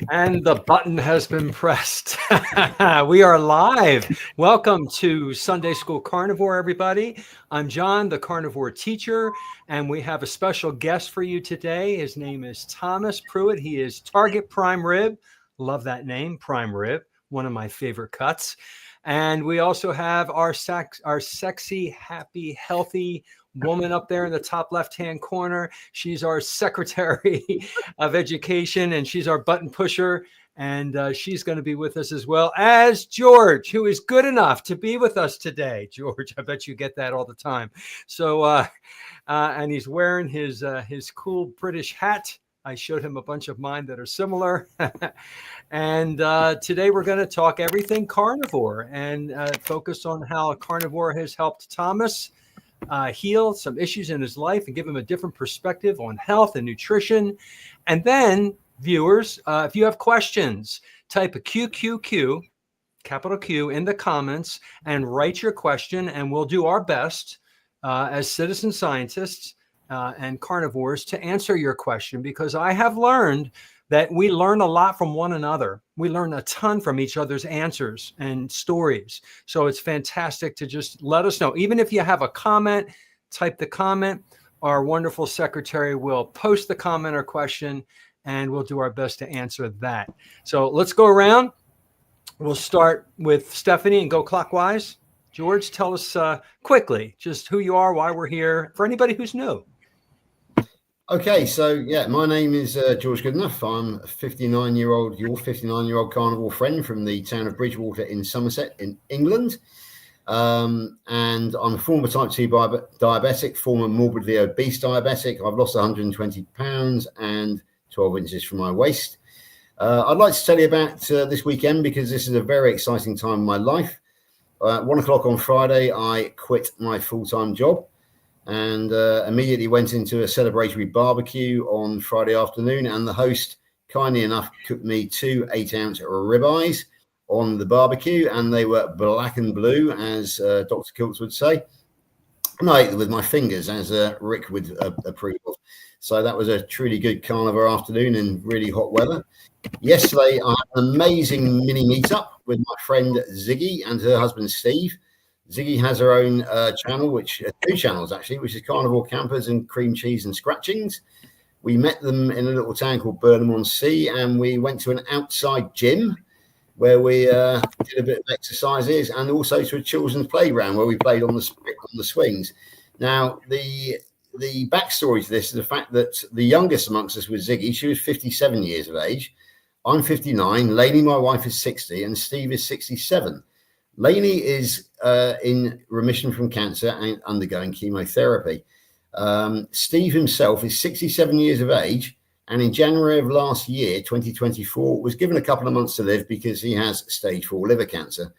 And the button has been pressed. We are live. Welcome to Sunday School Carnivore, everybody. I'm John, the carnivore teacher, and we have a special guest for you today. His name is Thomas Pruitt. He is Target Prime Rib. Love that name, Prime Rib, one of my favorite cuts. And we also have our sexy, happy, healthy woman up there in the top left-hand corner. She's our Secretary of Education, and she's our button pusher. And she's going to be with us as well as George, who is good enough to be with us today. George, I bet you get that all the time. So, and he's wearing his cool British hat. I showed him a bunch of mine that are similar. And today we're going to talk everything carnivore and focus on how carnivore has helped Thomas heal some issues in his life and give him a different perspective on health and nutrition. And then, viewers, if you have questions, type a QQQ, capital Q, in the comments and write your question, and we'll do our best as citizen scientists and carnivores to answer your question, because I have learned that we learn a lot from one another. We learn a ton from each other's answers and stories. So it's fantastic to just let us know. Even if you have a comment, type the comment. Our wonderful secretary will post the comment or question, and we'll do our best to answer that. So let's go around. We'll start with Stephanie and go clockwise. George, tell us quickly just who you are, why we're here, for anybody who's new. Okay, so yeah, my name is George Goodenough. I'm a 59-year-old carnivore friend from the town of Bridgewater in Somerset in England. And I'm a former type 2 diabetic, former morbidly obese diabetic. I've lost 120 pounds and 12 inches from my waist. I'd like to tell you about this weekend, because this is a very exciting time in my life. At 1 o'clock on Friday, I quit my full-time job and immediately went into a celebratory barbecue on Friday afternoon, and the host kindly enough cooked me 2 8-ounce ribeyes on the barbecue, and they were black and blue, as Dr. Kiltz would say. And I ate them with my fingers, as Rick would approve of. So that was a truly good carnivore afternoon in really hot weather. Yesterday, I had an amazing mini meetup with my friend Ziggy and her husband Steve. Ziggy has her own channel, which 2 channels actually, which is Carnivore Campers and Cream Cheese and Scratchings. We met them in a little town called Burnham-on-Sea, and we went to an outside gym where we did a bit of exercises, and also to a children's playground where we played on the swings. Now, the backstory to this is the fact that the youngest amongst us was Ziggy. She was 57 years of age. I'm 59. Lainey, my wife, is 60, and Steve is 67. Lainey is in remission from cancer and undergoing chemotherapy. Steve himself is 67 years of age, and in January of last year, 2024, was given a couple of months to live because he has stage 4 liver cancer.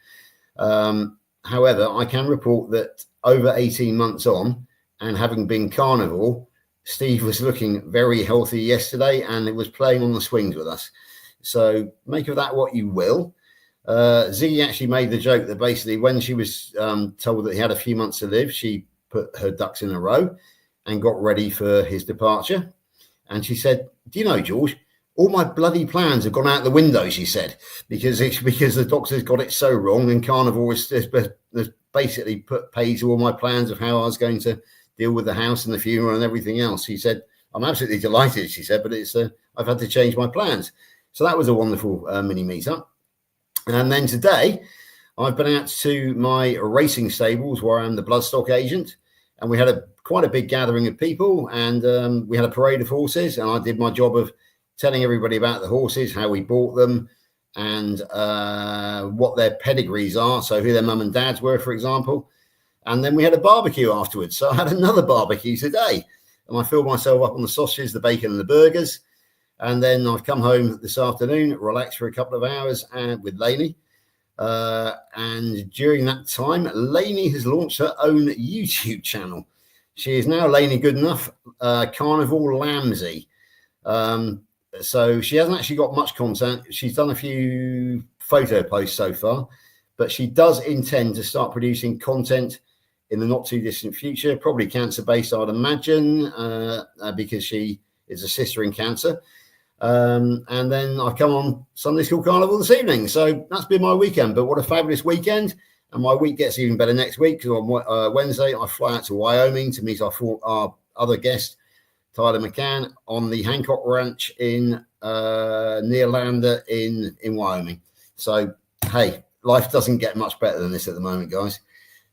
However, I can report that over 18 months on, and having been carnivore, Steve was looking very healthy yesterday, and it was playing on the swings with us. So make of that what you will. Ziggy actually made the joke that basically when she was told that he had a few months to live, she put her ducks in a row and got ready for his departure. And she said, "Do you know, George, all my bloody plans have gone out the window," she said, because the doctors got it so wrong, and carnivore has basically put pay to all my plans of how I was going to deal with the house and the funeral and everything else. She said, "I'm absolutely delighted," she said, "but it's I've had to change my plans." So that was a wonderful mini meetup. And then today, I've been out to my racing stables where I'm the bloodstock agent, and we had quite a big gathering of people, and we had a parade of horses, and I did my job of telling everybody about the horses, how we bought them, and what their pedigrees are, so who their mum and dads were, for example. And then we had a barbecue afterwards, so I had another barbecue today, and I filled myself up on the sausages, the bacon, and the burgers. And then I've come home this afternoon, relaxed for a couple of hours with Lainey. And during that time, Lainey has launched her own YouTube channel. She is now Lainey Goodenough, Carnivore Lambsy. So she hasn't actually got much content. She's done a few photo posts so far, but she does intend to start producing content in the not too distant future, probably cancer based, I'd imagine, because she is a sister in cancer. And then I come on Sunday School Carnival this evening. So that's been my weekend. But what a fabulous weekend. And my week gets even better next week, because on Wednesday I fly out to Wyoming to meet our other guest, Tyler McCann, on the Hancock Ranch in near Lander in Wyoming. So, hey, life doesn't get much better than this at the moment, guys.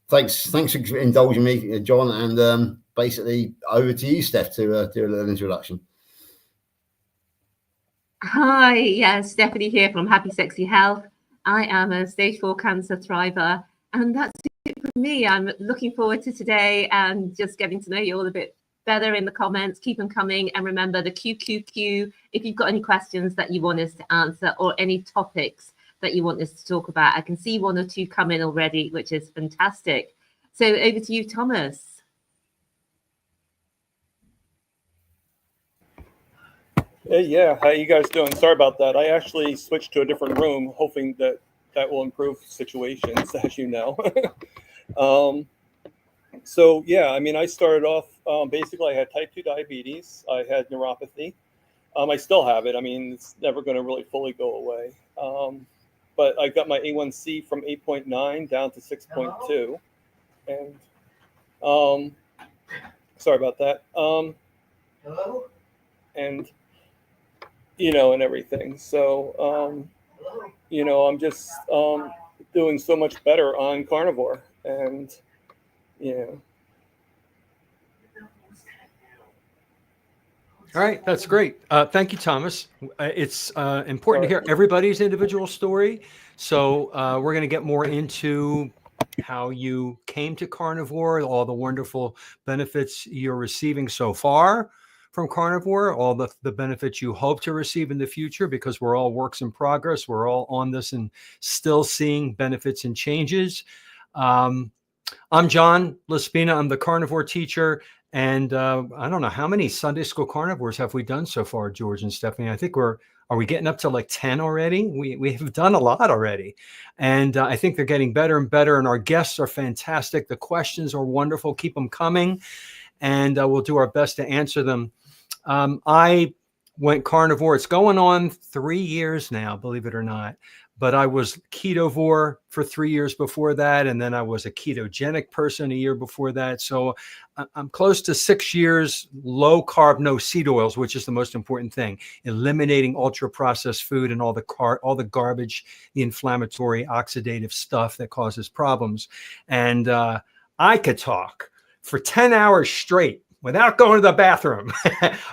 Thanks for indulging me, John, and basically over to you, Steph, to do a little introduction. Hi, yeah, Stephanie here from Happy Sexy Health. I am a stage 4 cancer thriver, and that's it for me. I'm looking forward to today and just getting to know you all a bit better in the comments. Keep them coming, and remember the QQQ if you've got any questions that you want us to answer or any topics that you want us to talk about. I can see 1 or 2 come in already, which is fantastic. So over to you, Thomas. Hey, yeah, how you guys doing? Sorry about that. I actually switched to a different room, hoping that will improve situations, as you know. So yeah, I mean, I started off basically. I had type 2 diabetes. I had neuropathy. I still have it. I mean, it's never going to really fully go away. But I got my A1C from 8.9 down to 6.2, and sorry about that. Hello? And and everything. So, I'm just doing so much better on carnivore, and All right, that's great. Thank you, Thomas. It's important to hear everybody's individual story. So we're going to get more into how you came to carnivore, all the wonderful benefits you're receiving so far from carnivore, all the benefits you hope to receive in the future, because we're all works in progress. We're all on this and still seeing benefits and changes. I'm John Laspina. I'm the carnivore teacher. And I don't know, how many Sunday School Carnivores have we done so far, George and Stephanie? I think are we getting up to like 10 already? We have done a lot already. And I think they're getting better and better. And our guests are fantastic. The questions are wonderful. Keep them coming. And we'll do our best to answer them. I went carnivore. It's going on 3 years now, believe it or not. But I was ketovore for 3 years before that. And then I was a ketogenic person a year before that. So I'm close to 6 years, low carb, no seed oils, which is the most important thing. Eliminating ultra processed food and all the garbage, the inflammatory, oxidative stuff that causes problems. And I could talk for 10 hours straight without going to the bathroom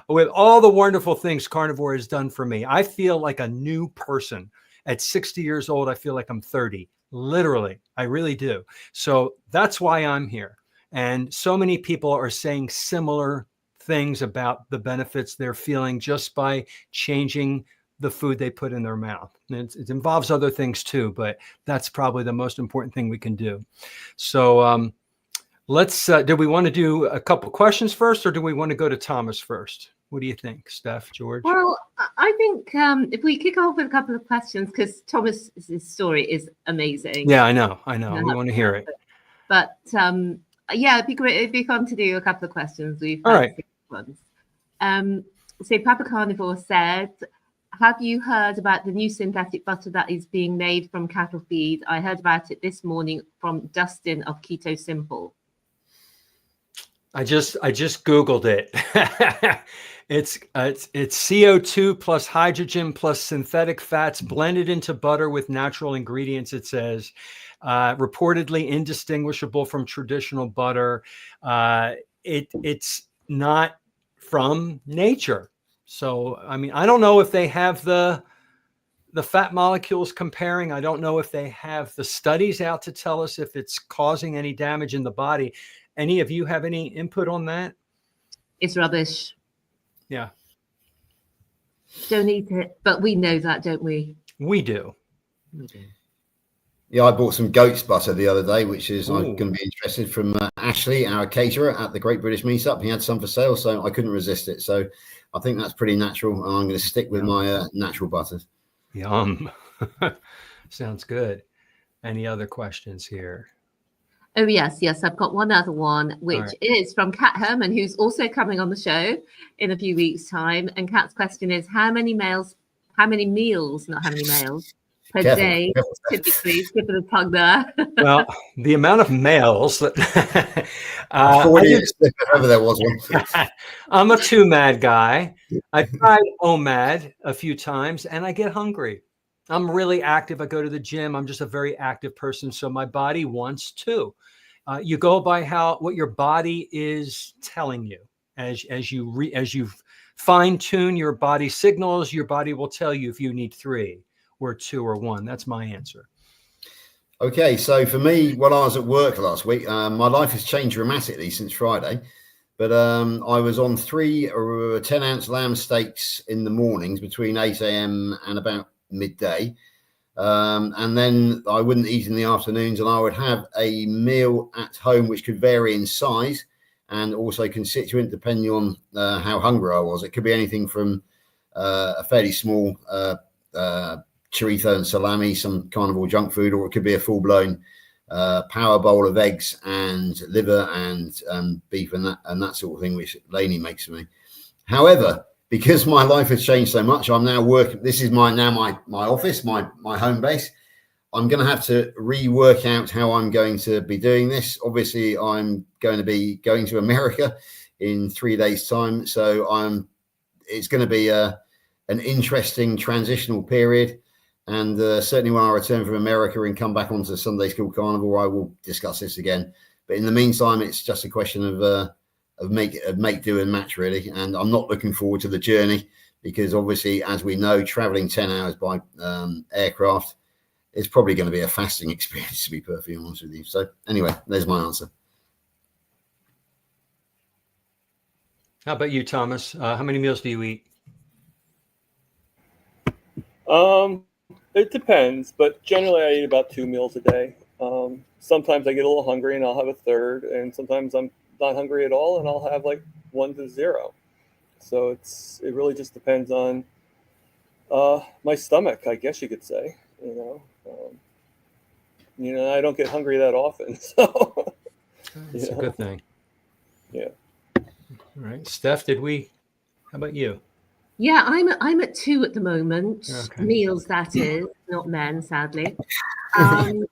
with all the wonderful things carnivore has done for me. I feel like a new person. At 60 years old, I feel like I'm 30. Literally, I really do. So that's why I'm here. And so many people are saying similar things about the benefits they're feeling just by changing the food they put in their mouth. And it involves other things too, but that's probably the most important thing we can do. So let's, do we want to do a couple questions first, or do we want to go to Thomas first? What do you think, Steph, George? Well, I think if we kick off with a couple of questions, because Thomas's story is amazing. Yeah, I know. We want to hear it. But yeah, it'd be great. It'd be fun to do a couple of questions. We've all right. 6 ones. So Papa Carnivore said, have you heard about the new synthetic butter that is being made from cattle feed? I heard about it this morning from Dustin of Keto Simple. I just Googled it. It's CO2 plus hydrogen plus synthetic fats blended into butter with natural ingredients. It says reportedly indistinguishable from traditional butter. It's not from nature. So, I mean, I don't know if they have the fat molecules comparing. I don't know if they have the studies out to tell us if it's causing any damage in the body. Any of you have any input on that? It's rubbish. Yeah. Don't eat it. But we know that, don't we? We do. Yeah, I bought some goat's butter the other day, which is I'm Ooh. going to be interested, from Ashley, our caterer at the Great British Meetup. He had some for sale, so I couldn't resist it. So I think that's pretty natural, and I'm going to stick with my natural butters. Yum. Sounds good. Any other questions here? Oh, yes, yes. I've got one other one, which right. is from Kat Herman, who's also coming on the show in a few weeks' time. And Kat's question is how many meals, not how many males per Careful. day, Careful. typically, tip of the tongue there. Well, the amount of males that I thought I do, whoever there was one. I'm a two-mad guy. I tried OMAD a few times and I get hungry. I'm really active. I go to the gym. I'm just a very active person. So my body wants to. You go by what your body is telling you. As you fine tune your body signals, your body will tell you if you need 3 or 2 or 1. That's my answer. Okay, so for me, while I was at work last week, my life has changed dramatically since Friday. But I was on 3 or 10-ounce lamb steaks in the mornings between 8 a.m. and about midday. And then I wouldn't eat in the afternoons, and I would have a meal at home, which could vary in size and also constituent depending on how hungry I was. It could be anything from a fairly small chorizo and salami, some carnivore junk food, or it could be a full-blown power bowl of eggs and liver and beef and that sort of thing, which Lainey makes for me. However, because my life has changed so much, I'm now working. This is my office, my home base. I'm going to have to rework out how I'm going to be doing this. Obviously, I'm going to be going to America in 3 days' time, so it's going to be an interesting transitional period. And certainly when I return from America and come back onto Sunday School Carnivore, I will discuss this again. But in the meantime, it's just a question of make do and match, really. And I'm not looking forward to the journey because obviously, as we know, traveling 10 hours by aircraft is probably going to be a fasting experience, to be perfectly honest with you. So anyway, there's my answer. How about you, Thomas? How many meals do you eat? It depends, but generally I eat about 2 meals a day. Sometimes I get a little hungry and I'll have a third, and sometimes I'm not hungry at all and I'll have like 1 to 0. So it really just depends on my stomach, I guess you could say. I don't get hungry that often, so It's a good thing. Yeah. All right, Steph, how about you? Yeah, I'm at 2 at the moment. Okay. Meals, that is, not men, sadly. And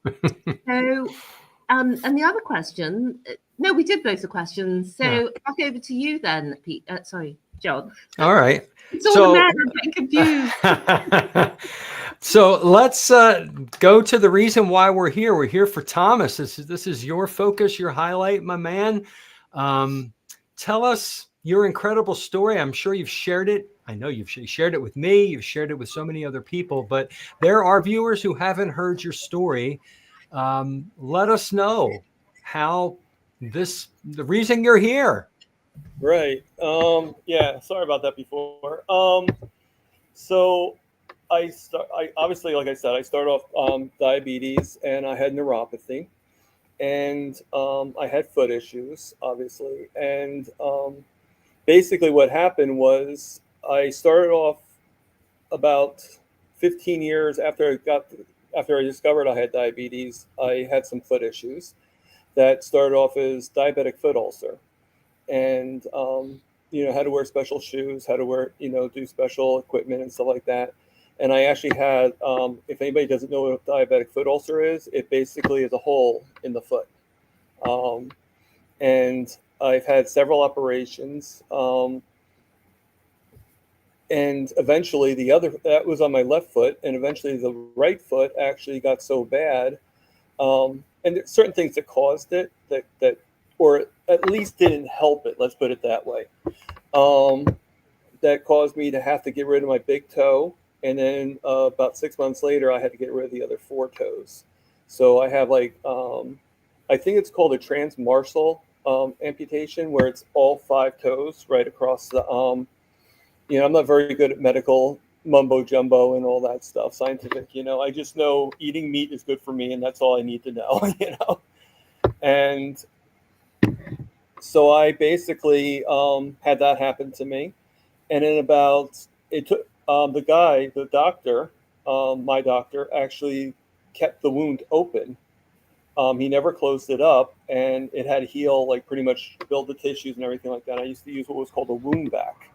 the other question, no, we did both the questions. So Yeah. back over to you then, Pete. Sorry, John. All right. It's all the men. I'm getting confused. So let's go to the reason why we're here. We're here for Thomas. This is your focus, your highlight, my man. Tell us your incredible story. I'm sure you've shared it. I know you've shared it with me. You've shared it with so many other people, but there are viewers who haven't heard your story. Let us know the reason you're here. Right. Yeah. Sorry about that before. So I obviously, like I said, I started off diabetes and I had neuropathy, and I had foot issues, obviously. And basically, what happened was I started off about 15 years after I discovered I had diabetes. I had some foot issues that started off as diabetic foot ulcer, and had to wear special shoes, had to wear, do special equipment and stuff like that. And I actually had, if anybody doesn't know what a diabetic foot ulcer is, it basically is a hole in the foot. And I've had several operations. And eventually that was on my left foot, and eventually the right foot actually got so bad. And there's certain things that caused it that or at least didn't help it, let's put it that way. That caused me to have to get rid of my big toe. And then about 6 months later, I had to get rid of the other 4 toes. So I have I think it's called a transmarsal amputation, where it's all 5 toes right across the I'm not very good at medical mumbo jumbo and all that stuff, scientific, I just know eating meat is good for me, and that's all I need to know, And so I basically had that happen to me. And then it took the doctor, my doctor, actually kept the wound open He never closed it up, and it had to heal, like pretty much build the tissues and everything like that. I used to use what was called a wound vac.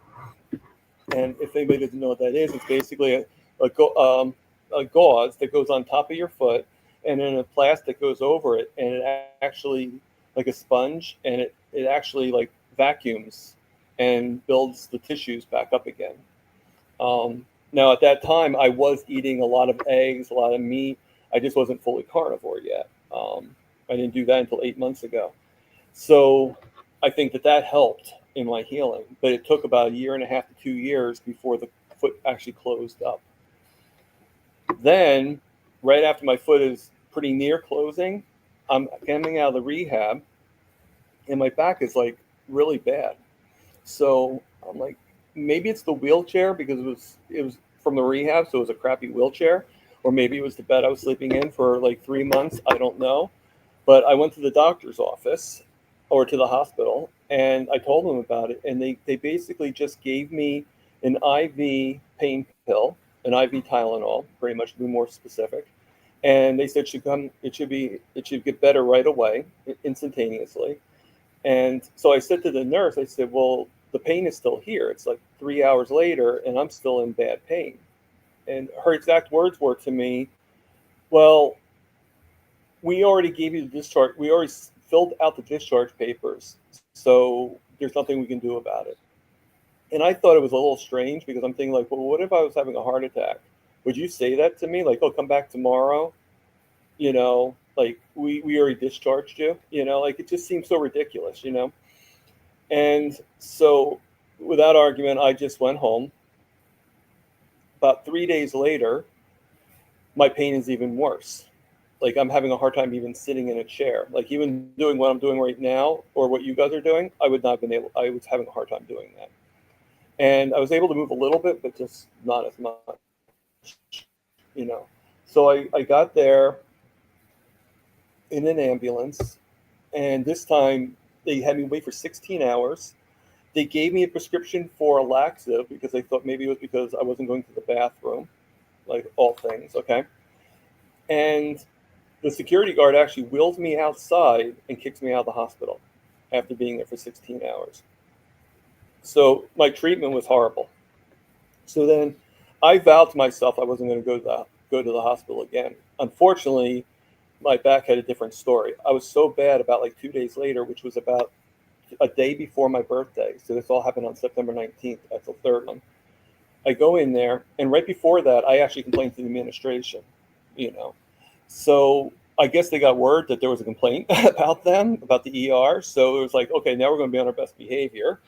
And if anybody doesn't know what that is, it's basically a gauze that goes on top of your foot, and then a plastic goes over it, and it actually, like a sponge, and it actually like vacuums and builds the tissues back up again. Now, at that time, I was eating a lot of eggs, a lot of meat. I just wasn't fully carnivore yet. I didn't do that until 8 months ago. So I think that helped in my healing, but it took about 1.5 to 2 years before the foot actually closed up. Then, right after my foot is pretty near closing, I'm coming out of the rehab, and my back is like really bad. So I'm like, maybe it's the wheelchair, because it was from the rehab, so it was a crappy wheelchair, or maybe it was the bed I was sleeping in for like 3 months. I don't know. But I went to the doctor's office, or to the hospital, and I told them about it, and they basically just gave me an IV pain pill, an IV Tylenol, pretty much to be more specific. And they said it should get better right away, instantaneously. And so I said to the nurse, I said, well, the pain is still here. It's like 3 hours later, and I'm still in bad pain. And her exact words were to me, well, we already gave you the discharge. We already filled out the discharge papers. So there's nothing we can do about it. And I thought it was a little strange, because I'm thinking like, well, what if I was having a heart attack? Would you say that to me? Like, oh, come back tomorrow? You know, like we already discharged you, you know, like it just seems so ridiculous, you know? And so without argument, I just went home. About 3 days later, my pain is even worse. Like I'm having a hard time even sitting in a chair. Like even doing what I'm doing right now, or what you guys are doing, I would not have been able, I was having a hard time doing that. And I was able to move a little bit, but just not as much, you know? So I got there in an ambulance, and this time they had me wait for 16 hours. They gave me a prescription for a laxative, because they thought maybe it was because I wasn't going to the bathroom, like all things, okay? And the security guard actually wheels me outside and kicks me out of the hospital after being there for 16 hours. So my treatment was horrible. So then I vowed to myself I wasn't going to go to the hospital again. Unfortunately, my back had a different story. I was so bad about like 2 days later, which was about a day before my birthday. So this all happened on September 19th. That's the third one. I go in there, and right before that, I actually complained to the administration, you know. So I guess they got word that there was a complaint about them, about the ER. So it was like, okay, now we're going to be on our best behavior.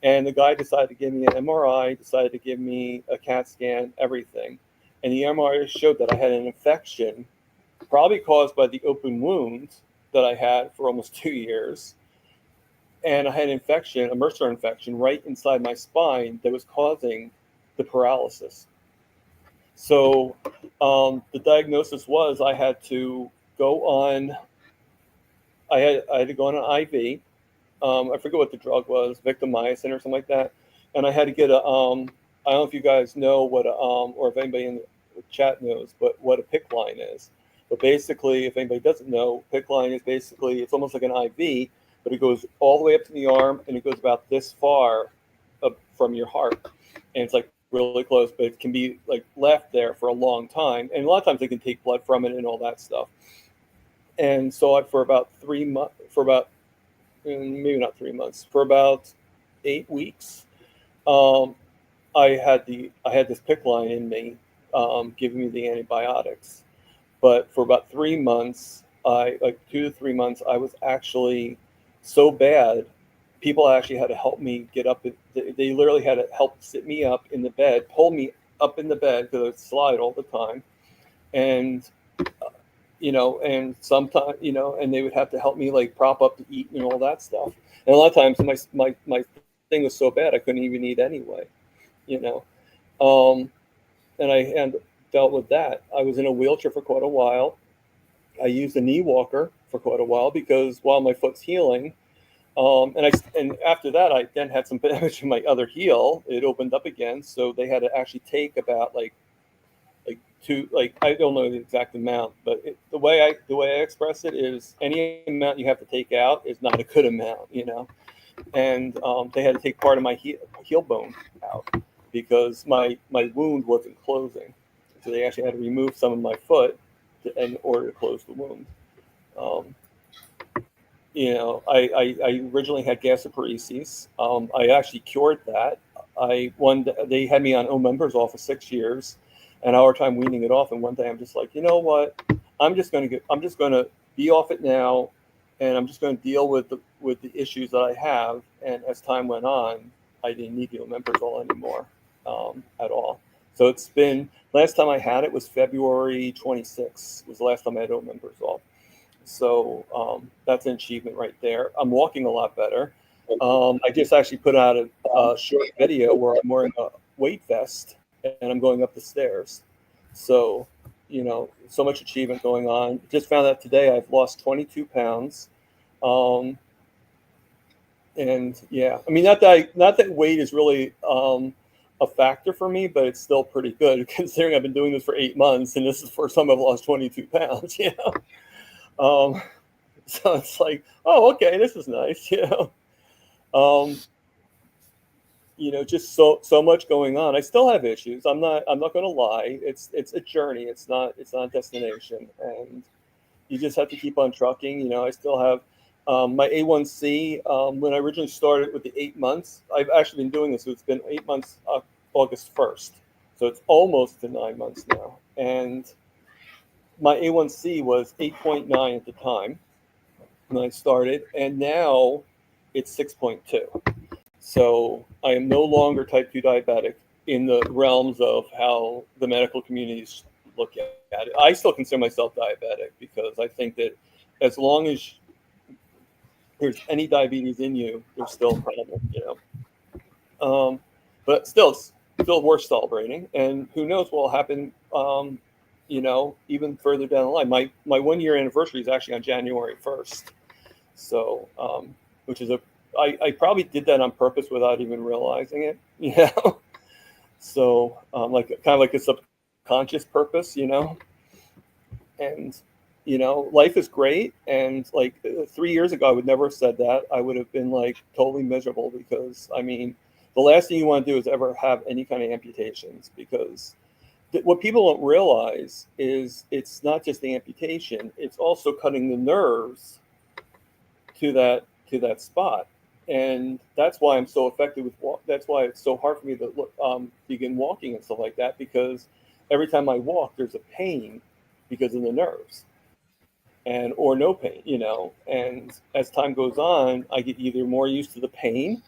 And the guy decided to give me an MRI, decided to give me a CAT scan, everything. And the MRI showed that I had an infection, probably caused by the open wound that I had for almost 2 years. And I had an infection, a MRSA infection, right inside my spine that was causing the paralysis. So the diagnosis was I had to go on, I had to go on an IV. I forget what the drug was, victimycin or something like that. And I had to get a, I don't know if you guys know what, or if anybody in the chat knows, but what a PICC line is. But basically, if anybody doesn't know, PICC line is basically, it's almost like an IV, but it goes all the way up to the arm, and it goes about this far up from your heart. And it's like really close, but it can be like left there for a long time. And a lot of times they can take blood from it and all that stuff. And so for about 3 months, maybe not 3 months, for about 8 weeks, I had this PICC line in me, giving me the antibiotics. But for about 3 months, 2 to 3 months, I was actually so bad. People actually had to help me get up. They literally had to help sit me up in the bed, pull me up in the bed, because I would slide all the time. And you know, and sometimes, you know, and they would have to help me like prop up to eat and all that stuff. And a lot of times my thing was so bad I couldn't even eat anyway, you know. And I dealt with that. I was in a wheelchair for quite a while. I used a knee walker for quite a while, because while my foot's healing, and after that I then had some damage in my other heel. It opened up again, so they had to actually take about like to like, I don't know the exact amount, but the way I express it is any amount you have to take out is not a good amount, you know. And they had to take part of my heel bone out because my wound wasn't closing, so they actually had to remove some of my foot in order to close the wound. You know, I originally had gastroparesis. I actually cured that. They had me on omeprazole for 6 years, and our time weaning it off. And one day I'm just like, you know what? I'm just going to be off it now, and I'm just going to deal with the issues that I have. And as time went on, I didn't need the omeprazole anymore at all. So it's been, last time I had it was February 26th was the last time I had omeprazole. So that's an achievement right there. I'm walking a lot better. I just actually put out a short video where I'm wearing a weight vest and I'm going up the stairs. So, you know, so much achievement going on. Just found out today I've lost 22 pounds. And yeah, I mean, not that weight is really a factor for me, but it's still pretty good considering I've been doing this for 8 months and this is the first time I've lost 22 pounds, you know? So it's like, oh, okay, this is nice, you know. You know, just so much going on. I still have issues. I'm not going to lie. It's a journey. It's not a destination, and you just have to keep on trucking. You know, I still have my A1C. When I originally started with the 8 months, I've actually been doing this. So it's been 8 months, August 1st. So it's almost to 9 months now, and my A1C was 8.9 at the time when I started, and now it's 6.2. So I am no longer type 2 diabetic in the realms of how the medical communities look at it. I still consider myself diabetic because I think that as long as there's any diabetes in you, there's still a problem, you know. But still worth celebrating, and who knows what will happen. You know, even further down the line. My 1 year anniversary is actually on January 1st. So, which is I probably did that on purpose without even realizing it, you know? So, like kind of like a subconscious purpose, you know? And, you know, life is great. And like 3 years ago, I would never have said that. I would have been like totally miserable because, I mean, the last thing you want to do is ever have any kind of amputations because what people don't realize is it's not just the amputation, it's also cutting the nerves to that spot. And that's why I'm so effective with that's why it's so hard for me to begin walking and stuff like that, because every time I walk, there's a pain because of the nerves or no pain, you know. And as time goes on, I get either more used to the pain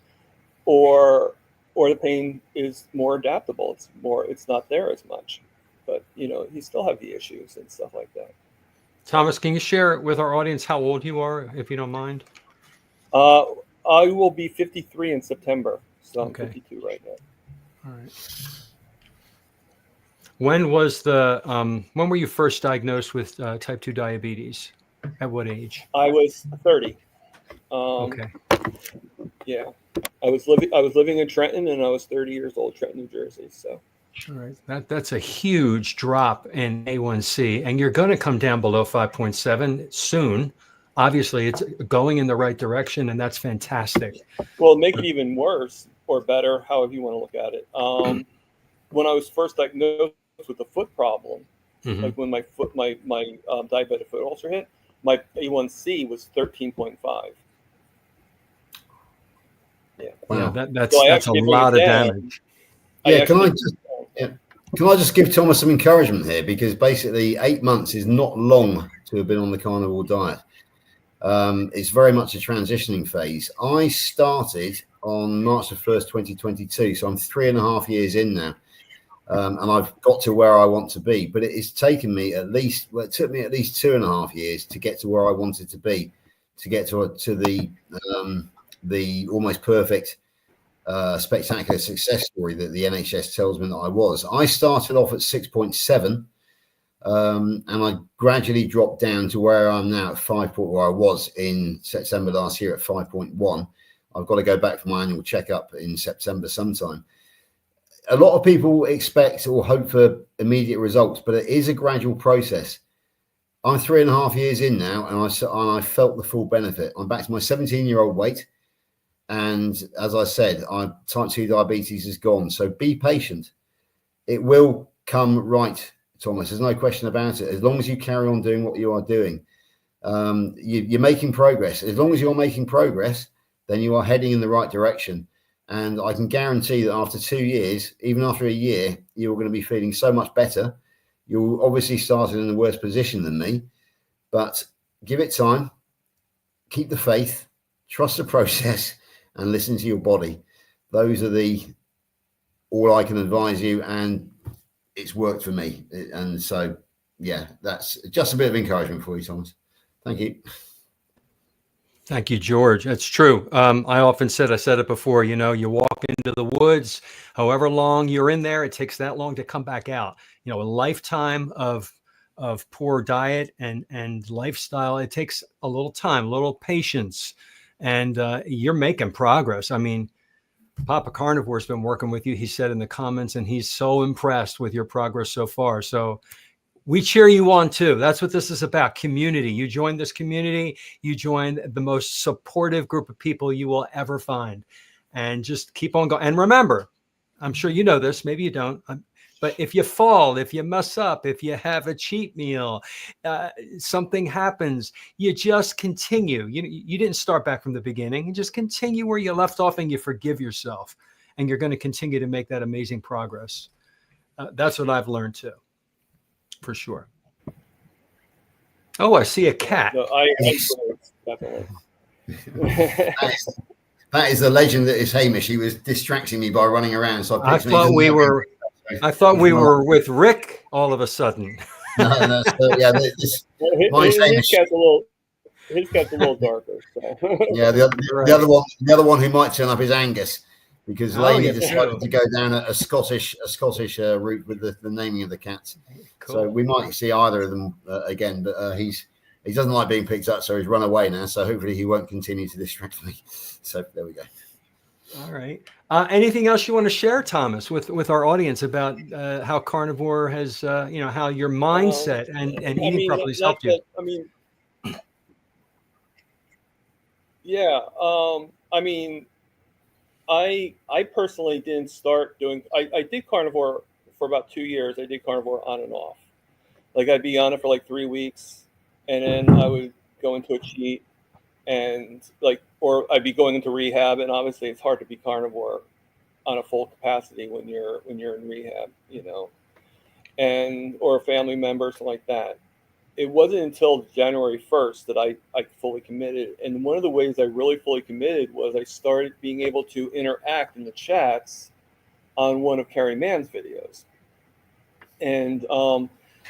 or the pain is more adaptable. It's not there as much, but you know, you still have the issues and stuff like that. Thomas, can you share with our audience how old you are, if you don't mind? I will be 53 in September, so I'm 52 right now. All right. When were you first diagnosed with type 2 diabetes? At what age? I was 30. Okay. Yeah, I was living in Trenton, and I was 30 years old, Trenton, New Jersey. So. All right, that's a huge drop in A1C, and you're going to come down below 5.7 soon. Obviously, it's going in the right direction, and that's fantastic. Well, make it even worse or better, however you want to look at it. When I was first diagnosed with the foot problem, like when my diabetic foot ulcer hit, my A1C was 13.5. Yeah. Wow, that's a lot of damage. Yeah, can I just give Thomas some encouragement here, because basically 8 months is not long to have been on the carnivore diet. It's very much a transitioning phase. I started on March the 1st, 2022, so I'm 3.5 years in now, and I've got to where I want to be. But it has taken me it took me at least 2.5 years to get to where I wanted to be, to get to the almost perfect spectacular success story that the NHS tells me that I was. I started off at 6.7, and I gradually dropped down to where I'm now at 5. Where I was in September last year at 5.1. I've got to go back for my annual checkup in September sometime. a lot of people expect or hope for immediate results, but it is a gradual process. I'm 3.5 years in now, and I felt the full benefit. I'm back to my 17-year-old weight. And as I said, type 2 diabetes is gone. So be patient. It will come right, Thomas. There's no question about it. As long as you carry on doing what you are doing, you're making progress. As long as you're making progress, then you are heading in the right direction. And I can guarantee that after 2 years, even after a year, you're going to be feeling so much better. You'll obviously started in a worse position than me, but give it time, keep the faith, trust the process, and listen to your body. Those are all I can advise you, and it's worked for me. And so, yeah, that's just a bit of encouragement for you, Thomas. Thank you. Thank you, George. That's true. I often said, I said it before, you know, you walk into the woods, however long you're in there, it takes that long to come back out. You know, a lifetime of poor diet and lifestyle, it takes a little time, a little patience, and you're making progress. I mean, Papa Carnivore's been working with you, he said in the comments, and he's so impressed with your progress so far. So we cheer you on too. That's what this is about, community. You joined this community, you joined the most supportive group of people you will ever find, and just keep on going. And remember, I'm sure you know this, maybe you don't, but if you fall, if you mess up, if you have a cheat meal, something happens, you just continue. You didn't start back from the beginning. You just continue where you left off, and you forgive yourself, and you're going to continue to make that amazing progress. That's what I've learned too. For sure. Oh, I see a cat. No, definitely. That is the legend that is Hamish. He was distracting me by running around. So I thought we were with Rick all of a sudden. No, so, yeah, his cat's a little darker. So. Yeah, the other one who might turn up is Angus, because Lainey decided to go down a Scottish route with the naming of the cats. Cool. So we might see either of them again, but he doesn't like being picked up, so he's run away now. So hopefully he won't continue to distract me. So there we go. All right. Anything else you want to share, Thomas, with our audience about how carnivore has, how your mindset and eating properly has helped you? I personally didn't start doing. I did carnivore for about 2 years. I did carnivore on and off. Like I'd be on it for like 3 weeks, and then I would go into a cheat, and or I'd be going into rehab. And obviously, it's hard to be carnivore on a full capacity when you're in rehab, or a family member, something like that. It wasn't until January 1st that I fully committed. And one of the ways I really fully committed was I started being able to interact in the chats on one of Carrie Mann's videos. And,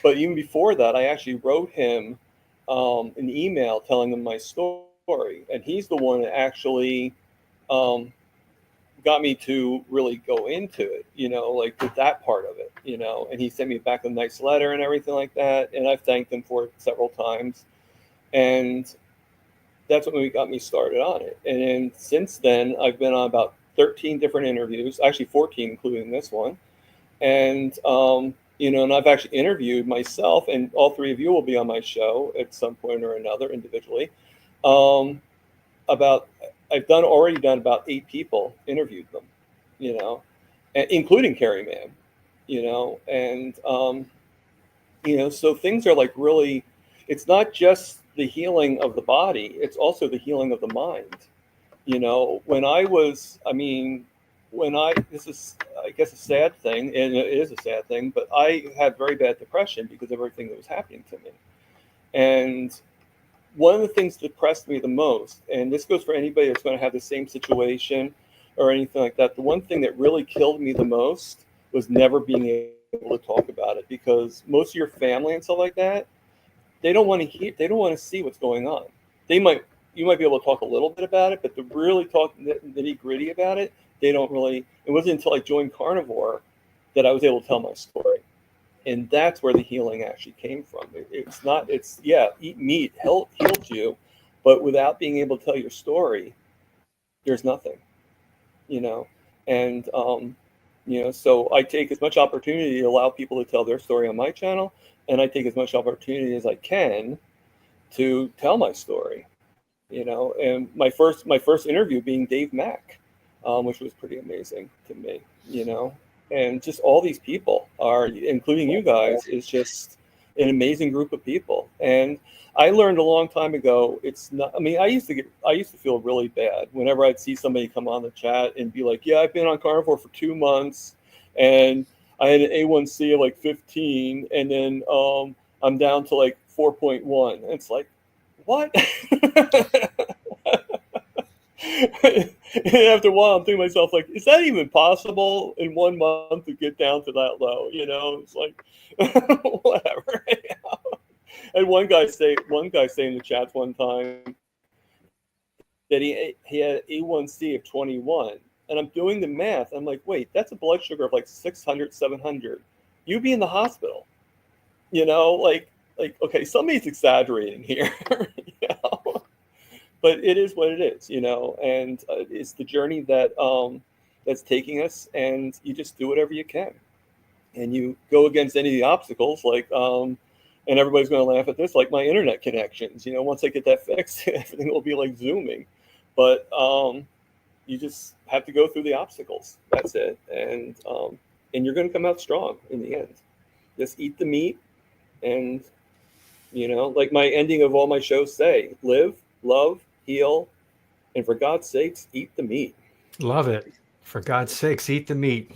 but even before that, I actually wrote him an email telling him my story. And he's the one that actually got me to really go into it, with that part of it, and he sent me back a nice letter and everything like that. And I've thanked him for it several times. And that's what got me started on it. And then since then, I've been on about 13 different interviews, actually 14, including this one. And, and I've actually interviewed myself, and all three of you will be on my show at some point or another individually. I've already done about 8 people, interviewed them, including Carrie Mann, and, so things are like really, it's not just the healing of the body, it's also the healing of the mind. This is, I guess, a sad thing, and it is a sad thing, but I had very bad depression because of everything that was happening to me. And one of the things that depressed me the most, and this goes for anybody that's going to have the same situation or anything like that, the one thing that really killed me the most was never being able to talk about it, because most of your family and stuff like that, they don't want to hear, they don't want to see what's going on. You might be able to talk a little bit about it, but to really talk nitty-gritty about it, they don't really. It wasn't until I joined carnivore that I was able to tell my story. And that's where the healing actually came from. Eat meat healed you, but without being able to tell your story, there's nothing, And So I take as much opportunity to allow people to tell their story on my channel, and I take as much opportunity as I can to tell my story. And my first interview being Dave Mack, which was pretty amazing to me. And just all these people are, including you guys, is just an amazing group of people. And I learned a long time ago, it's not, I mean, I used to feel really bad whenever I'd see somebody come on the chat and be like, yeah, I've been on carnivore for 2 months and I had an A1C of like 15, and then I'm down to like 4.1. It's like, what? And after a while, I'm thinking to myself, like, is that even possible in 1 month to get down to that low? It's like, whatever. And one guy say in the chats one time that he had A1C of 21, and I'm doing the math. I'm like, wait, that's a blood sugar of like 600, 700. You'd be in the hospital. Like, okay, somebody's exaggerating here. But it is what it is, and it's the journey that that's taking us, and you just do whatever you can, and you go against any of the obstacles, like, and everybody's going to laugh at this, like my internet connections. Once I get that fixed, everything will be like zooming, but you just have to go through the obstacles. That's it, and you're going to come out strong in the end. Just eat the meat, and like my ending of all my shows say, live, love, heal, and for God's sakes, eat the meat. Love it. For God's sakes, eat the meat.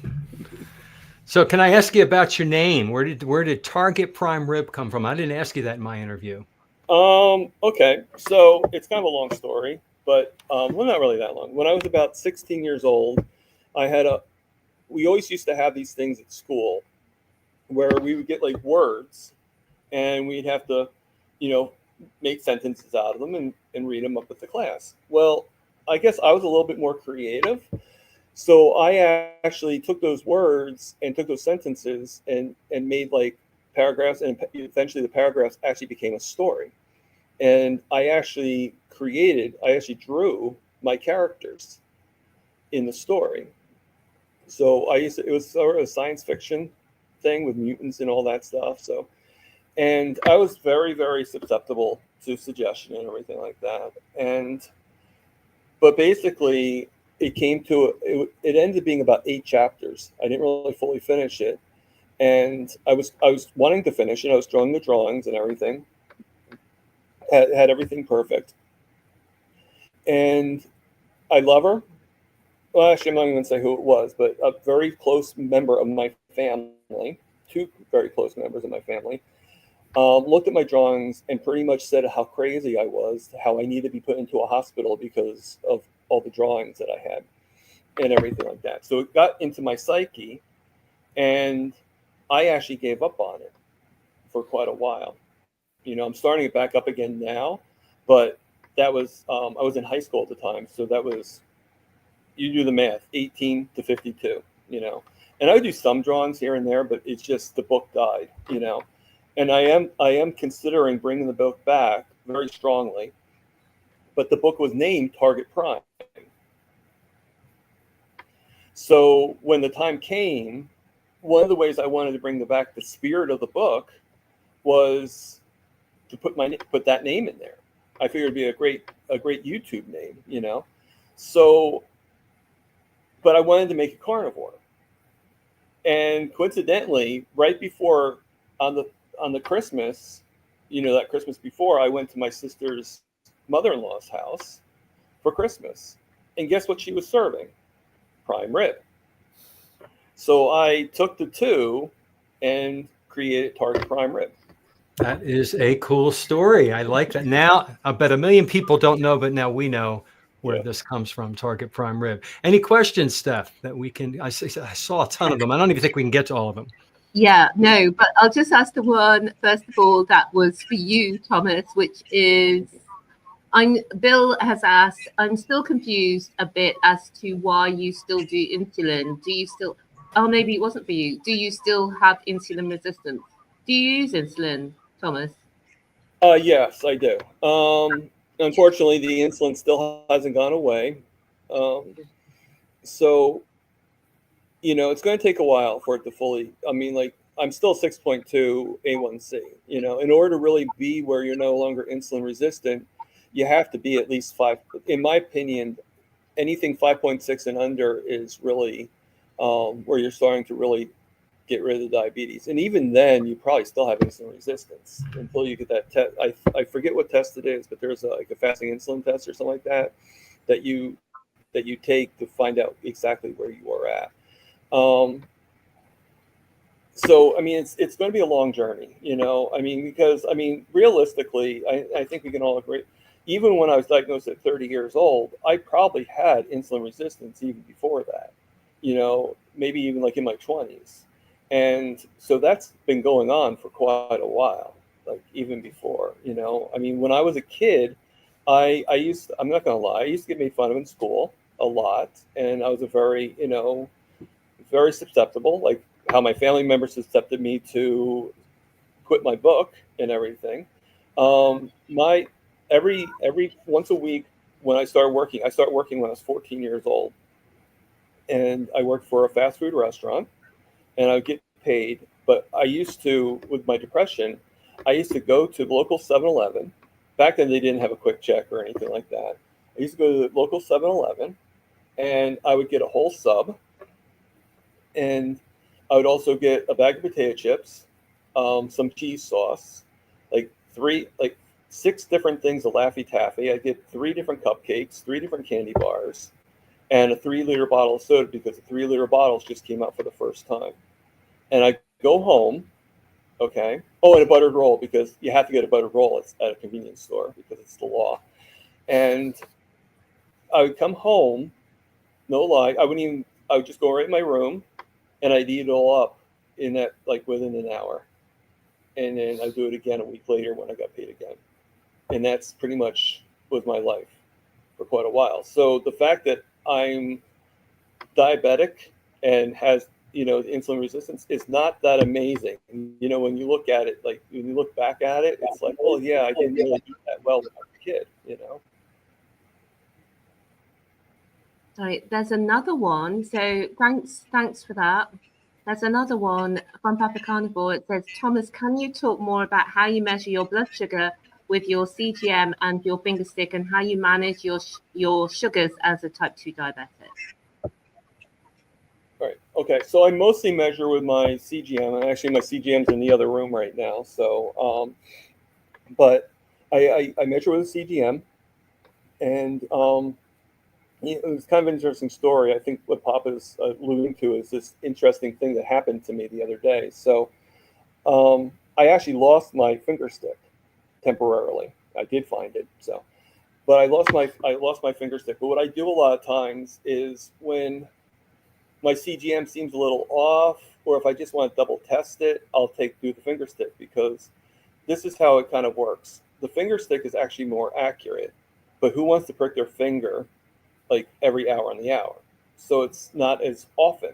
So can I ask you about your name? Where did Target Prime Rib come from? I didn't ask you that in my interview. Okay. So it's kind of a long story, but well, not really that long. When I was about 16 years old, we always used to have these things at school where we would get like words and we'd have to, make sentences out of them and read them up with the class. Well, I guess I was a little bit more creative. So I actually took those words and took those sentences and made like paragraphs, and eventually the paragraphs actually became a story. And I actually drew my characters in the story. So it was sort of a science fiction thing with mutants and all that stuff. And I was very, very susceptible to suggestion and everything like that. But basically, it ended up being about 8 chapters. I didn't really fully finish it, and I was wanting to finish it. I was drawing the drawings and everything. Had everything perfect, and I love her. Well, actually, I'm not even going to say who it was, but a very close member of my family, 2 very close members of my family, looked at my drawings and pretty much said how crazy I was, how I needed to be put into a hospital because of all the drawings that I had and everything like that. So it got into my psyche, and I actually gave up on it for quite a while. I'm starting it back up again now, but that was, I was in high school at the time. So that was, you do the math, 18 to 52, and I would do some drawings here and there, but it's just the book died, and I am considering bringing the book back very strongly, but the book was named Target Prime. So when the time came, one of the ways I wanted to bring back the spirit of the book was to put that name in there. I figured it'd be a great YouTube name, So, but I wanted to make it carnivore, and coincidentally, right before on the Christmas, that Christmas before, I went to my sister's mother-in-law's house for Christmas, and guess what she was serving? Prime rib. So I took the 2 and created Target Prime Rib. That is a cool story. I like that. Now, I bet a million people don't know, but now we know where this comes from, Target Prime Rib. Any questions, Steph, that we can, I saw a ton of them. I don't even think we can get to all of them. Yeah, no, but I'll just ask the one, first of all, that was for you, Thomas, which is, Bill has asked, I'm still confused a bit as to why you still do insulin. Do you still, oh, maybe it wasn't for you. Do you still have insulin resistance? Do you use insulin, Thomas? Yes, I do. Unfortunately, the insulin still hasn't gone away. So, it's going to take a while for it to fully, I mean, like, I'm still 6.2 A1C, in order to really be where you're no longer insulin resistant, you have to be at least 5. In my opinion, anything 5.6 and under is really where you're starting to really get rid of the diabetes. And even then, you probably still have insulin resistance until you get that test. I forget what test it is, but there's like a fasting insulin test or something like that you take to find out exactly where you are at. So I mean, it's going to be a long journey, I mean, because realistically, I think we can all agree. Even when I was diagnosed at 30 years old, I probably had insulin resistance even before that, maybe even like in my 20s. And so that's been going on for quite a while, like even before, I mean, when I was a kid, I'm not going to lie, I used to get made fun of in school a lot. And I was a very, very susceptible, like how my family members accepted me to quit my book and everything. Every once a week when I started working when I was 14 years old, and I worked for a fast food restaurant, and I would get paid. But I used to, with my depression, I used to go to the local 7-Eleven. Back then, they didn't have a quick check or anything like that. I used to go to the local 7-Eleven, and I would get a whole sub, and I would also get a bag of potato chips, some cheese sauce, like 6 different things of Laffy Taffy. I get 3 different cupcakes, 3 different candy bars, and a 3-liter bottle of soda, because the 3-liter bottles just came out for the first time. And I go home, okay. Oh, and a buttered roll, because you have to get a buttered roll at a convenience store because it's the law. And I would come home, no lie, I would just go right in my room, and I'd eat it all up in that, like, within an hour. And then I'd do it again a week later when I got paid again. And that's pretty much was my life for quite a while. So the fact that I'm diabetic and has, insulin resistance is not that amazing. When you look at it, like when you look back at it, it's like, well, yeah, I didn't really do that well when I was a kid, Sorry, there's another one. So thanks for that. There's another one from Papa Carnivore. It says, Thomas, can you talk more about how you measure your blood sugar with your CGM and your finger stick, and how you manage your sugars as a type 2 diabetic? Right. Okay. So I mostly measure with my CGM, and actually my CGM's in the other room right now. So, but I measure with a CGM, and it was kind of an interesting story. I think what Papa's alluding to is this interesting thing that happened to me the other day. So I actually lost my finger stick temporarily. I did find it. So, but I lost my finger stick. But what I do a lot of times is when my CGM seems a little off, or if I just want to double test it, I'll do the finger stick, because this is how it kind of works. The finger stick is actually more accurate, but who wants to prick their finger like every hour on the hour? So it's not as often.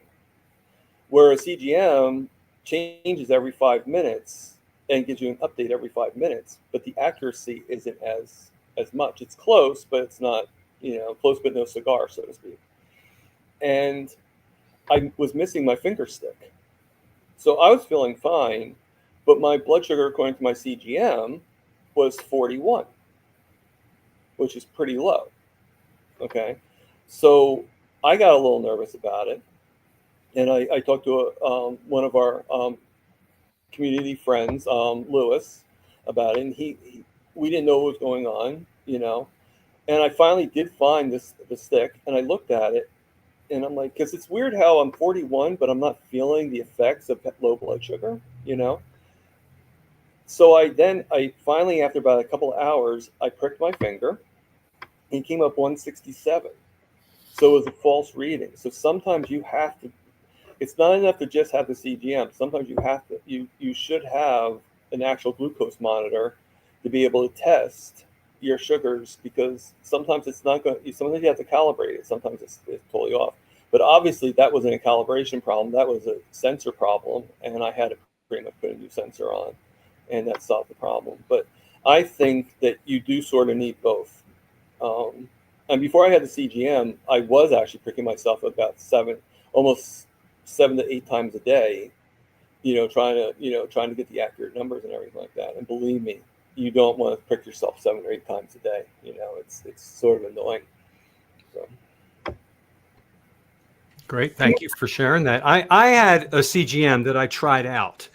Whereas CGM changes every 5 minutes and gives you an update every 5 minutes, but the accuracy isn't as much. It's close, but it's not, close but no cigar, so to speak. And I was missing my finger stick. So I was feeling fine, but my blood sugar, according to my CGM, was 41, which is pretty low. Okay. So I got a little nervous about it. And I talked to one of our community friends, Lewis, about it. And we didn't know what was going on, And I finally did find the stick, and I looked at it, and I'm like, because it's weird how I'm 41, but I'm not feeling the effects of low blood sugar, So I finally, after about a couple of hours, I pricked my finger, and it came up 167. So it was a false reading. So sometimes you have to, it's not enough to just have the CGM. Sometimes you should have an actual glucose monitor to be able to test your sugars, because sometimes it's not going. Sometimes you have to calibrate it. Sometimes it's totally off. But obviously that wasn't a calibration problem. That was a sensor problem, and I had to pretty much put a new sensor on, and that solved the problem. But I think that you do sort of need both. And before I had the CGM, I was actually pricking myself about almost 7 to 8 times a day, trying to get the accurate numbers and everything like that. And believe me, you don't want to prick yourself 7 or 8 times a day. It's sort of annoying. So. Great. Thank you for sharing that. I had a CGM that I tried out,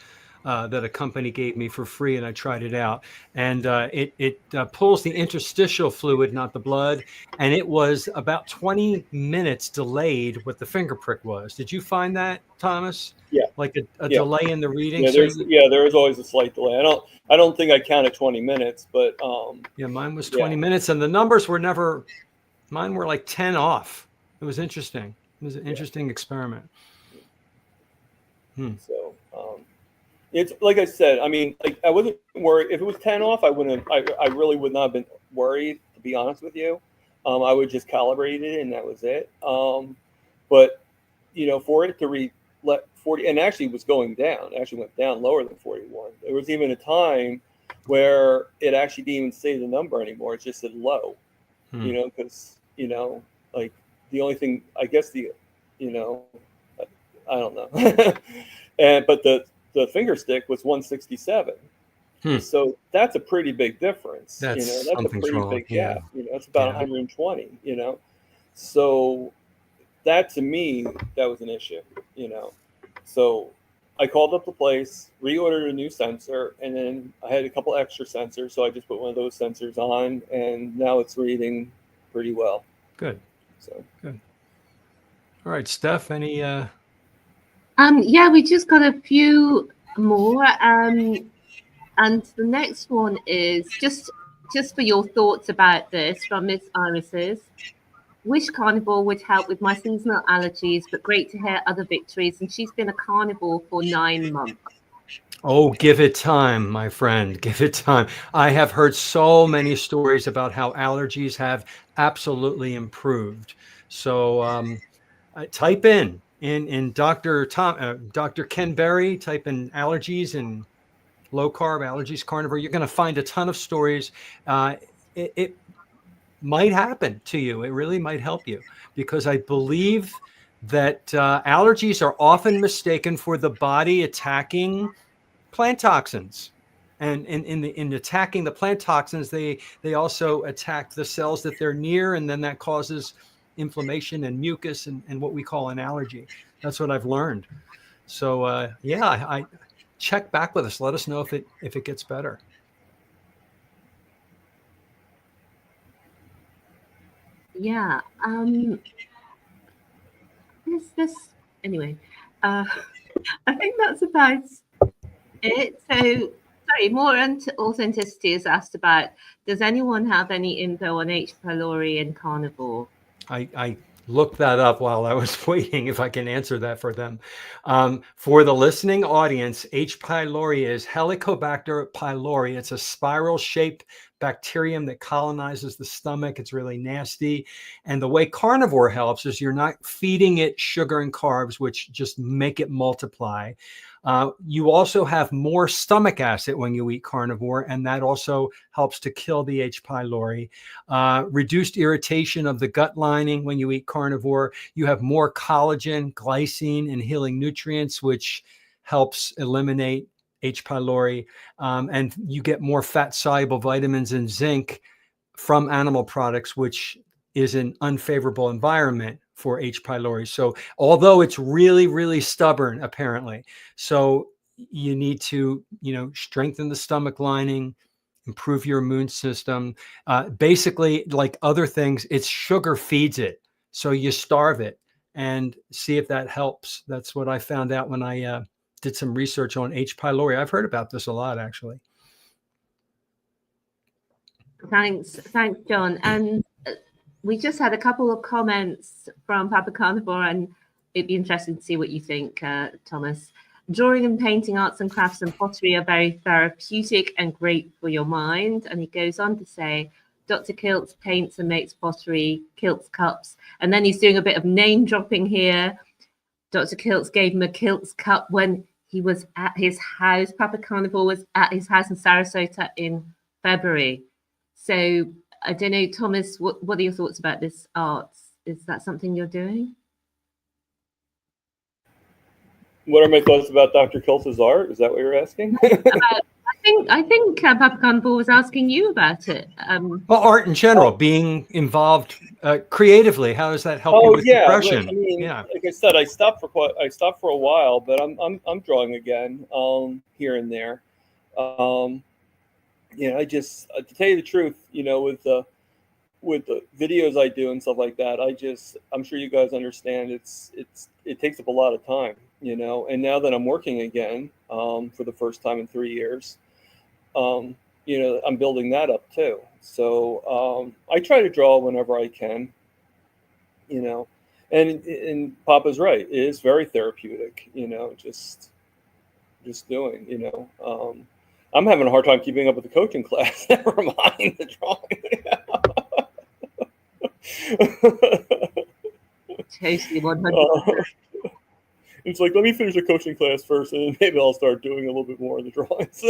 that a company gave me for free, and I tried it out. And it pulls the interstitial fluid, not the blood. And it was about 20 minutes delayed what the finger prick was. Did you find that, Thomas? Yeah. Like a Yeah. delay in the reading? Yeah, there is always a slight delay. I don't think I counted 20 minutes, but yeah, mine was 20 minutes, and the numbers were mine were like 10 off. It was interesting. It was an interesting experiment. So it's like I said. I mean, like, I wasn't worried. If it was 10 off, I wouldn't. I really would not have been worried, to be honest with you. I would just calibrate it, and that was it. But for it to let 40, and actually was going down. It actually went down lower than 41. There was even a time where it actually didn't even say the number anymore. It just said low. Because like, the only thing, I guess, I don't know. But the finger stick was 167. So that's a pretty big difference. That's a pretty big gap. It's about 120. So that, to me, that was an issue. So I called up the place, reordered a new sensor, and then I had a couple extra sensors. So I just put one of those sensors on, and now it's reading pretty well. Good. So good. All right, Steph, any yeah, we just got a few more. And the next one is just for your thoughts about this from Miss Irises. Wish carnivore would help with my seasonal allergies, but great to hear other victories. And she's been a carnivore for 9 months. Oh, give it time, my friend. Give it time. I have heard so many stories about how allergies have absolutely improved. So type in Dr. Ken Berry, type in allergies and low carb allergies carnivore. You're going to find a ton of stories. It might happen to you. It really might help you, because I believe that allergies are often mistaken for the body attacking plant toxins, and in attacking the plant toxins, they also attack the cells that they're near, and then that causes inflammation and mucus and what we call an allergy. That's what I've learned. So I check back with us. Let us know if it gets better. Yeah. This anyway. I think that's about it. So, sorry, more authenticity is asked about. Does anyone have any info on H. pylori in carnivore? I looked that up while I was waiting, if I can answer that for them. For the listening audience, H. pylori is Helicobacter pylori. It's a spiral-shaped bacterium that colonizes the stomach. It's really nasty. And the way carnivore helps is you're not feeding it sugar and carbs, which just make it multiply. You also have more stomach acid when you eat carnivore, and that also helps to kill the H. pylori. Reduced irritation of the gut lining when you eat carnivore. You have more collagen, glycine, and healing nutrients, which helps eliminate H. pylori. And you get more fat-soluble vitamins and zinc from animal products, which is an unfavorable environment for H. pylori. So although it's really, really stubborn, apparently, so you need to, strengthen the stomach lining, improve your immune system. Basically, like other things, it's sugar feeds it. So you starve it and see if that helps. That's what I found out when I did some research on H. pylori. I've heard about this a lot, actually. Thanks, John. And we just had a couple of comments from Papa Carnivore, and it'd be interesting to see what you think, Thomas. Drawing and painting, arts and crafts and pottery are very therapeutic and great for your mind. And he goes on to say, Dr. Kiltz paints and makes pottery, Kiltz cups. And then he's doing a bit of name dropping here. Dr. Kiltz gave him a Kiltz cup when he was at his house. Papa Carnivore was at his house in Sarasota in February. So I don't know, Thomas, what are your thoughts about this art? Is that something you're doing? What are my thoughts about Dr. Kiltz's art? Is that what you're asking? I think Papa Carnivore was asking you about it. Well, art in general, being involved creatively, how does that help you with depression? I mean, Yeah. like I said, I stopped for a while, but I'm drawing again, here and there. I just, to tell you the truth, with the videos I do and stuff like that, I'm sure you guys understand it takes up a lot of time, and now that I'm working again, for the first time in 3 years, I'm building that up too. So, I try to draw whenever I can, and Papa's right. It is very therapeutic, just doing, I'm having a hard time keeping up with the coaching class. Never mind the drawing. Totally 100%. It's like, let me finish the coaching class first, and then maybe I'll start doing a little bit more of the drawings.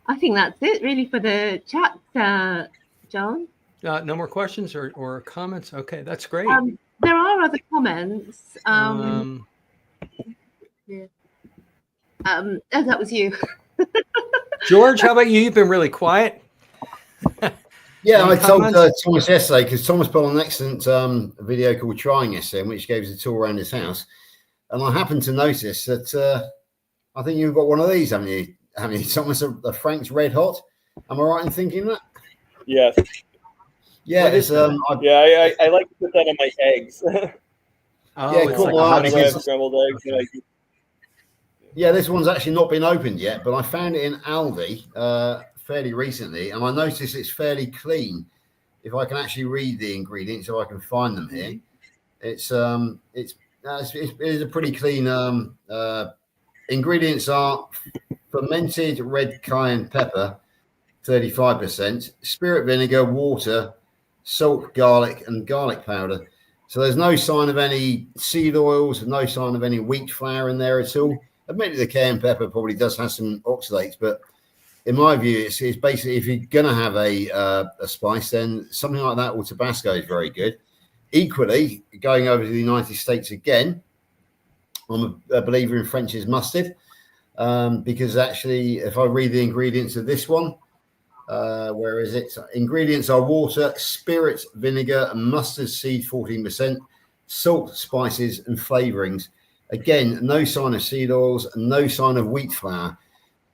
I think that's it really for the chat, John. No more questions or comments? Okay, that's great. There are other comments. That was you. George, how about you? You've been really quiet. Yeah, Any I told comments? Thomas yesterday, because Thomas put on an excellent video called Trying yesterday, in which gave us a tour around his house. And I happened to notice that I think you've got one of these, haven't you? Thomas, a Frank's Red Hot. Am I right in thinking that? Yes. Yeah, What is that? I like to put that on my eggs. Oh, Yeah, it's cool. like Well, a honey I have mix. scrambled eggs. Okay. Yeah, this one's actually not been opened yet, but I found it in Aldi fairly recently, and I noticed it's fairly clean. If I can actually read the ingredients, so I can find them here, it is a pretty clean. Ingredients are fermented red cayenne pepper, 35%, spirit vinegar, water, salt, garlic, and garlic powder. So there's no sign of any seed oils, no sign of any wheat flour in there at all. Admittedly, the cayenne pepper probably does have some oxalates, but in my view, it's basically, if you're going to have a spice, then something like that or Tabasco is very good. Equally, going over to the United States again, I'm a believer in French's mustard, because actually, if I read the ingredients of this one, where is it? Ingredients are water, spirit, vinegar, and mustard seed, 14%, salt, spices, and flavorings. Again, no sign of seed oils, no sign of wheat flour.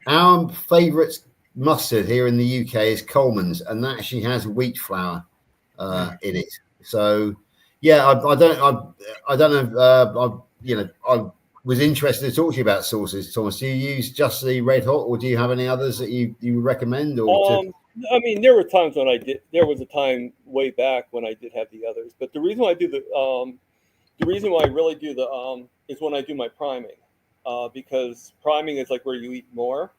Our favorite mustard here in the UK is Coleman's, and that actually has wheat flour in it. So, yeah, I don't know. I was interested to talk to you about sauces, Thomas. Do you use just the Red Hot, or do you have any others that you would recommend? Or I mean, there were times when I did. There was a time way back when I did have the others, but the reason why I do the reason why I really do is when I do my priming, because priming is like where you eat more.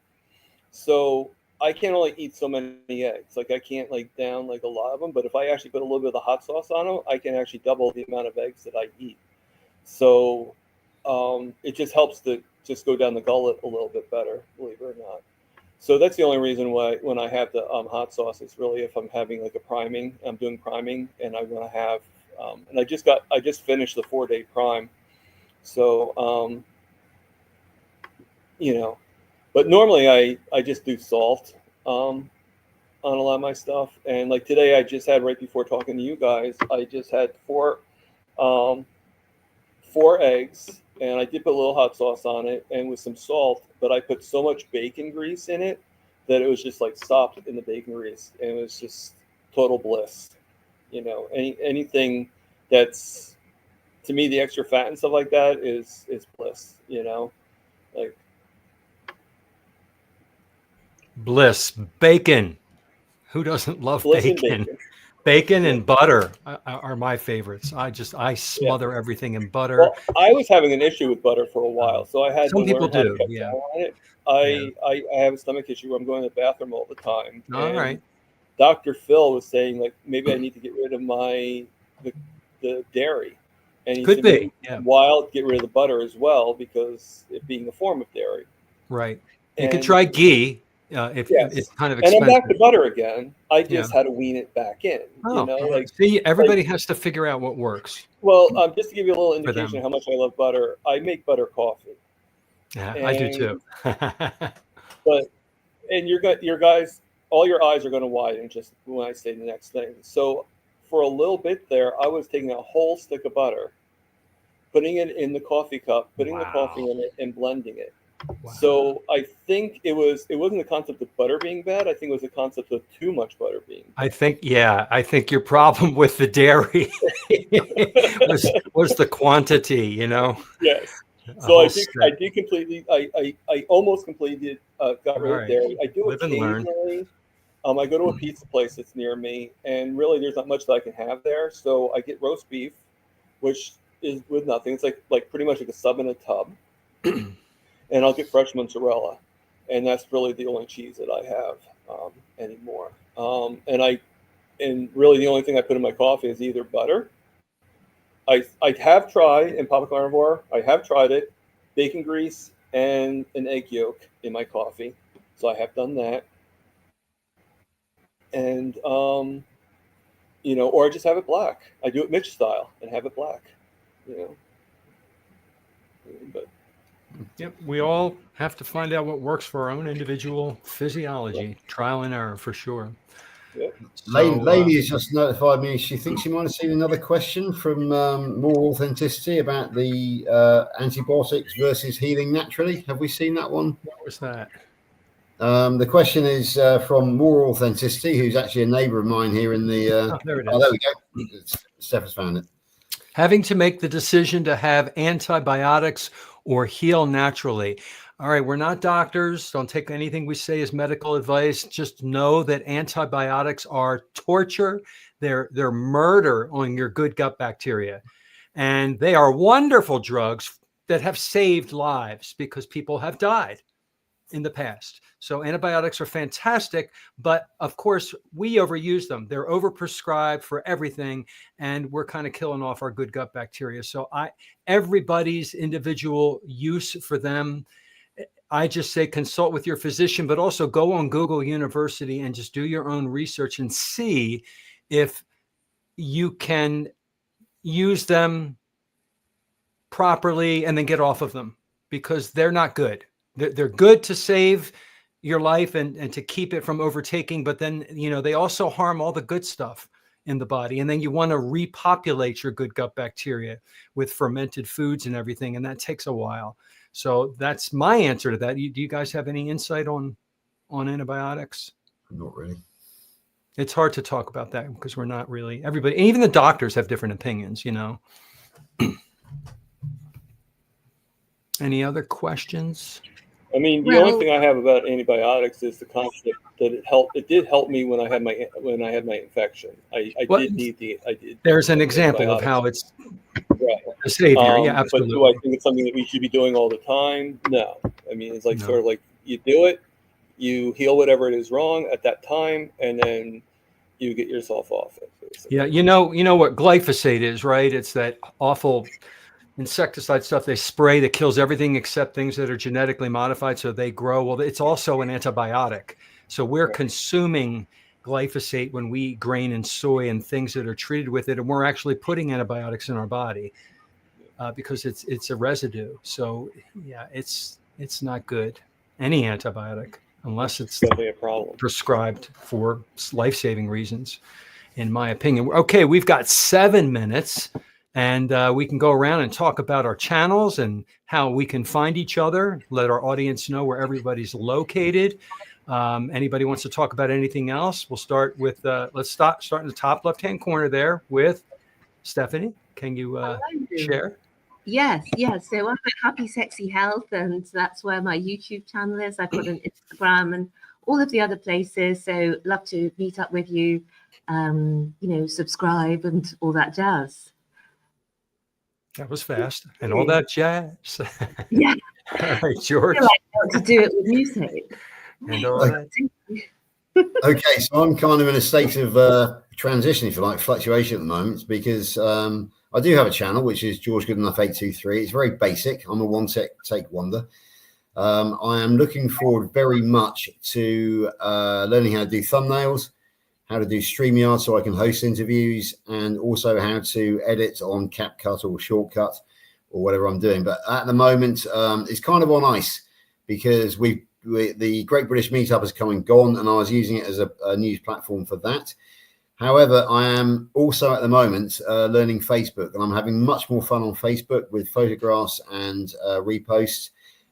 So I can only eat so many eggs. Like I can't down like a lot of them. But if I actually put a little bit of the hot sauce on them, I can actually double the amount of eggs that I eat. So it just helps to just go down the gullet a little bit better, believe it or not. So that's the only reason why when I have the hot sauce, it's really if I'm having like a priming, I'm doing priming, and I want to have, and I just finished the 4-day prime. So, but normally I just do salt on a lot of my stuff. And like today, I just had, right before talking to you guys, I just had four eggs, and I did put a little hot sauce on it and with some salt, but I put so much bacon grease in it that it was just like sopped in the bacon grease, and it was just total bliss. Anything that's, to me, the extra fat and stuff like that is bliss, like Bliss. Bacon. Who doesn't love bliss and bacon? bacon. Bacon and butter are my favorites. I smother everything in butter. Well, I was having an issue with butter for a while, so I had Some to people learn how to do, cut yeah. down on it. I have a stomach issue where I'm going to the bathroom all the time. All and right. Dr. Phil was saying like maybe I need to get rid of the dairy, and he Could said be, maybe yeah. while get rid of the butter as well, because it being a form of dairy. Right. You could And- try ghee. if Yes. it's kind of And I'm expensive. back to butter again. I just Yeah. had to wean it back in. Oh, You know, like, see, everybody has to figure out what works. well, just to give you a little For them. indication of how much I love butter, I make butter coffee. Yeah, I do too. But your guys, all your eyes are going to widen just when I say the next thing. So for a little bit there, I was taking a whole stick of butter, putting it in the coffee cup, putting the coffee in it, and blending it. Wow. So I think it wasn't the concept of butter being bad. I think it was the concept of too much butter being bad. I think your problem with the dairy was the quantity, you know. Yes. So I did completely. I almost completely got rid of dairy. I do Live and learn. occasionally. I go to a pizza place that's near me, and really, there's not much that I can have there. So I get roast beef, which is with nothing. It's like pretty much like a sub in a tub, and I'll get fresh mozzarella, and that's really the only cheese that I have anymore. And really the only thing I put in my coffee is either butter. I have tried in Papa Carnivore. I have tried it, bacon grease and an egg yolk in my coffee. So I have done that. And you know, or I just have it black. I do it Mitch style and have it black. You know. But yep, we all have to find out what works for our own individual physiology. Trial and error for sure. Yep. Lainey has just notified me. She thinks she might have seen another question from More Authenticity about the antibiotics versus healing naturally. Have we seen that one? What was that? The question is from More Authenticity, who's actually a neighbour of mine here in the. There it is. Oh, there we go. Steph has found it. Having to make the decision to have antibiotics or heal naturally. All right, we're not doctors. Don't take anything we say as medical advice. Just know that antibiotics are torture. They're murder on your good gut bacteria. And they are wonderful drugs that have saved lives because people have died in the past. So antibiotics are fantastic, but of course we overuse them. They're overprescribed for everything, and we're kind of killing off our good gut bacteria. So everybody's individual use for them, I just say consult with your physician, but also go on Google University and just do your own research and see if you can use them properly and then get off of them, because they're not good. They're good to save your life and to keep it from overtaking, but then, you know, they also harm all the good stuff in the body. And then you want to repopulate your good gut bacteria with fermented foods and everything. And that takes a while. So that's my answer to that. Do you guys have any insight on antibiotics? Not really. It's hard to talk about that because we're not really everybody. And even the doctors have different opinions, you know. Any other questions? I mean, the only thing I have about antibiotics is the concept that it did help me when I had my infection. I did need There's an example of how it's right. a savior. Yeah, absolutely. But do I think it's something that we should be doing all the time? No. I mean, it's like sort of like you do it, you heal whatever it is wrong at that time, and then you get yourself off it. Basically. Yeah, you know what glyphosate is, right? It's that awful insecticide stuff they spray that kills everything except things that are genetically modified so they grow. Well, it's also an antibiotic. So we're consuming glyphosate when we eat grain and soy and things that are treated with it, and we're actually putting antibiotics in our body because it's a residue. So yeah, it's not good. Any antibiotic, unless it's definitely a problem prescribed for life-saving reasons, in my opinion. Okay, we've got 7 minutes. And we can go around and talk about our channels and how we can find each other, let our audience know where everybody's located. Anybody wants to talk about anything else? We'll start with, let's start in the top left-hand corner there with Stephanie. Can you share? Yes. So I'm at Happy Sexy Health, and that's where my YouTube channel is. I've got an Instagram and all of the other places. So love to meet up with you, subscribe and all that jazz. That was fast. And all that jazz. Yeah. All right, George. I feel like I want to do it with music. And all that. Okay, so I'm kind of in a state of transition, if you like, fluctuation at the moment, because I do have a channel, which is George Goodenough 823. It's very basic. I'm a one-take wonder. I am looking forward very much to learning how to do thumbnails, how to do StreamYard so I can host interviews, and also how to edit on CapCut or Shortcut or whatever I'm doing. But at the moment, it's kind of on ice because the Great British Meetup has come and gone, and I was using it as a news platform for that. However, I am also at the moment learning Facebook, and I'm having much more fun on Facebook with photographs and reposts.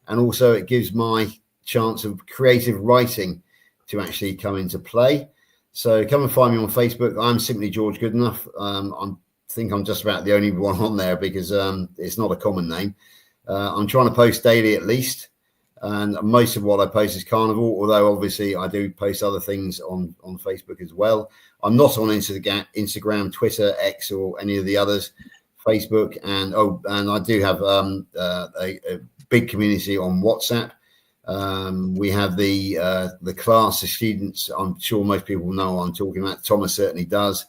And also it gives my chance of creative writing to actually come into play. So come and find me on Facebook. I'm simply George Goodenough. I think I'm just about the only one on there because it's not a common name. I'm trying to post daily at least. And most of what I post is carnivore, although obviously I do post other things on Facebook as well. I'm not on Instagram, Twitter, X, or any of the others. Facebook, and I do have a big community on WhatsApp. We have the class, the students. I'm sure most people know what I'm talking about. Thomas certainly does.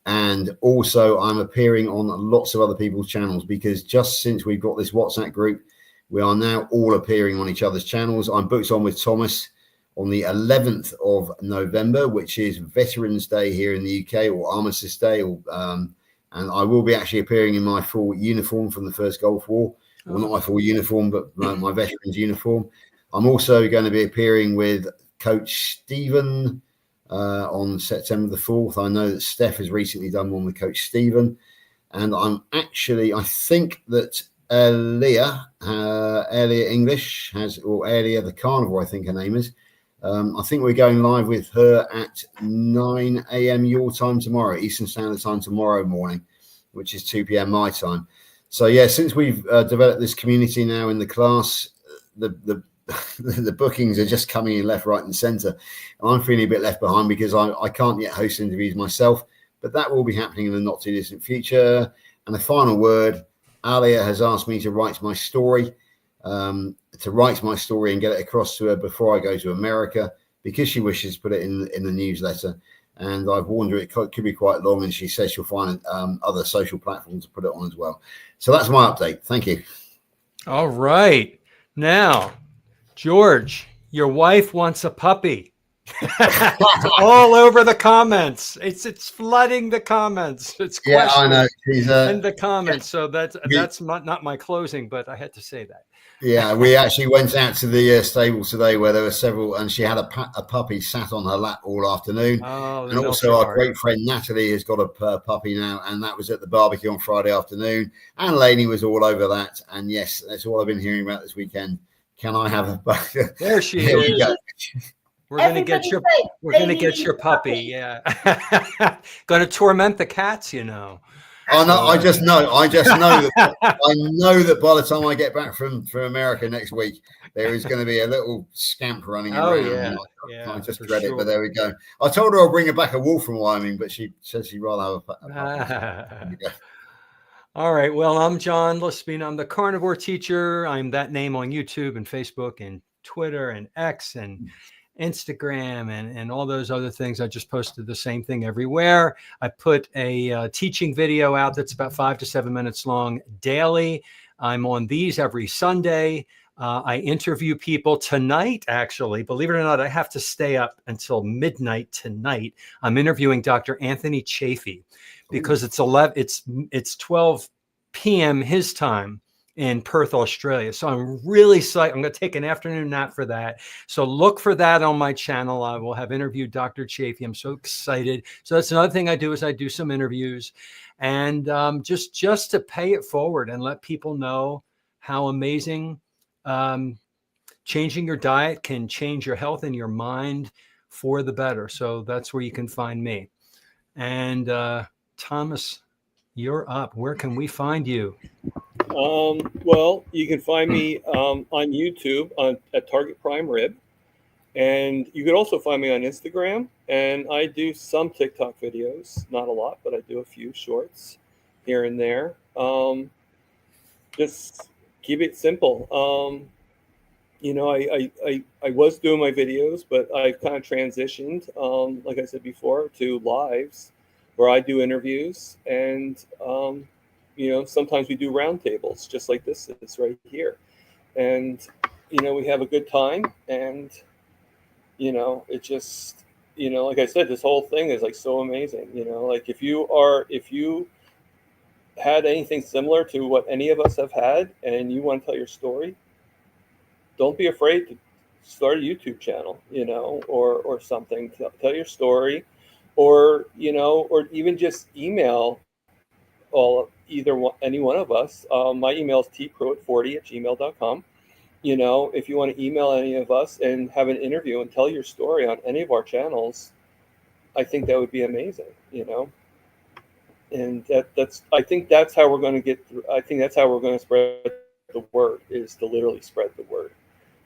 And also I'm appearing on lots of other people's channels because just since we've got this WhatsApp group, we are now all appearing on each other's channels. I'm booked on with Thomas on the 11th of November, which is Veterans Day here in the UK, or Armistice Day, and I will be actually appearing in my full uniform from the First Gulf War. Well, not my full uniform, but my veteran's uniform. I'm also going to be appearing with Coach Stephen on September the 4th. I know that Steph has recently done one with Coach Stephen. And I think that Elia English or Elia the Carnivore, I think her name is. I think we're going live with her at 9 a.m. your time tomorrow, Eastern Standard Time tomorrow morning, which is 2 p.m. my time. So yeah, since we've developed this community now in the class, the bookings are just coming in left, right, and centre. And I'm feeling a bit left behind because I can't yet host interviews myself, but that will be happening in the not too distant future. And the final word, Alia has asked me to write my story. And get it across to her before I go to America because she wishes to put it in the newsletter. And I've warned her it could be quite long, and she says she'll find other social platforms to put it on as well. So that's my update. Thank you. All right. Now, George, your wife wants a puppy. All over the comments. It's flooding the comments. It's yeah, I know. She's in the comments. So that's not my closing, but I had to say that. Yeah, we actually went out to the stable today where there were several, and she had a puppy sat on her lap all afternoon. Oh, and also our great friend Natalie has got a puppy now, and that was at the barbecue on Friday afternoon. And Lainey was all over that. And yes, that's all I've been hearing about this weekend. Can I have a puppy? There she Here is. we go. We're gonna get your puppy. Yeah, gonna torment the cats, you know. I know. I just know that. I know that by the time I get back from America next week, there is going to be a little scamp running around. Yeah. I just dread it, but there we go. I told her I'll bring her back a wolf from Wyoming, but she says she'd rather have a puppy. All right. Well, I'm John Lispine. I'm the Carnivore Teacher. I'm that name on YouTube and Facebook and Twitter and X and Instagram and all those other things. I just posted the same thing everywhere. I put a teaching video out that's about 5 to 7 minutes long daily. I'm on these every Sunday. I interview people tonight. Actually, believe it or not, I have to stay up until midnight tonight. I'm interviewing Dr. Anthony Chafee because it's 12 p.m. his time in Perth, Australia. So I'm really psyched. I'm going to take an afternoon nap for that. So look for that on my channel. I will have interviewed Dr. Chafee. I'm so excited. So that's another thing I do is I do some interviews and just to pay it forward and let people know how amazing changing your diet can change your health and your mind for the better. So that's where you can find me. And Thomas, you're up. Where can we find you? Well, you can find me on YouTube at Target Prime Rib, and you could also find me on Instagram. And I do some TikTok videos, not a lot, but I do a few shorts here and there. Just keep it simple. I was doing my videos, but I've kind of transitioned, like I said before, to lives where I do interviews and. Sometimes we do roundtables just like this is right here. And we have a good time, and it just, like I said, this whole thing is like so amazing. Like if you had anything similar to what any of us have had, and you want to tell your story, don't be afraid to start a YouTube channel, or something. Tell your story, or or even just email any one of us. My email is tpruitt40@gmail.com. If you want to email any of us and have an interview and tell your story on any of our channels, I think that would be amazing. And I think that's how we're going to get through. I think that's how we're going to spread the word, is to literally spread the word.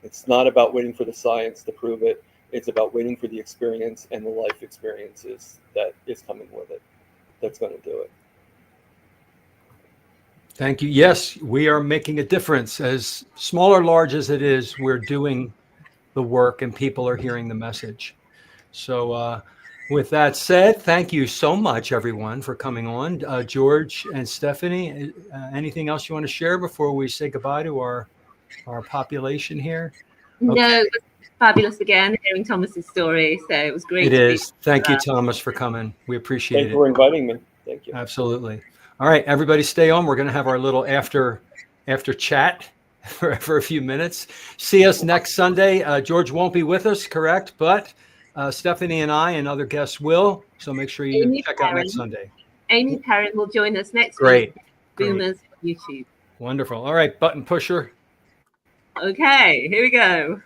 It's not about waiting for the science to prove it. It's about waiting for the experience and the life experiences that is coming with it. That's going to do it. Thank you. Yes, we are making a difference. As small or large as it is, we're doing the work and people are hearing the message. So with that said, thank you so much, everyone, for coming on. George and Stephanie, anything else you want to share before we say goodbye to our population here? No, it was fabulous again, hearing Thomas's story. So it was great. It is. Thank you, Thomas, for coming. We appreciate it. Thank you for inviting me. Thank you. Absolutely. All right, everybody stay on. We're going to have our little after chat for a few minutes. See us next Sunday. George won't be with us, correct? But Stephanie and I and other guests will. So make sure you check out next Sunday. Amy Perrin will join us next week. Great. Boomers on YouTube. Wonderful. All right, button pusher. Okay, here we go.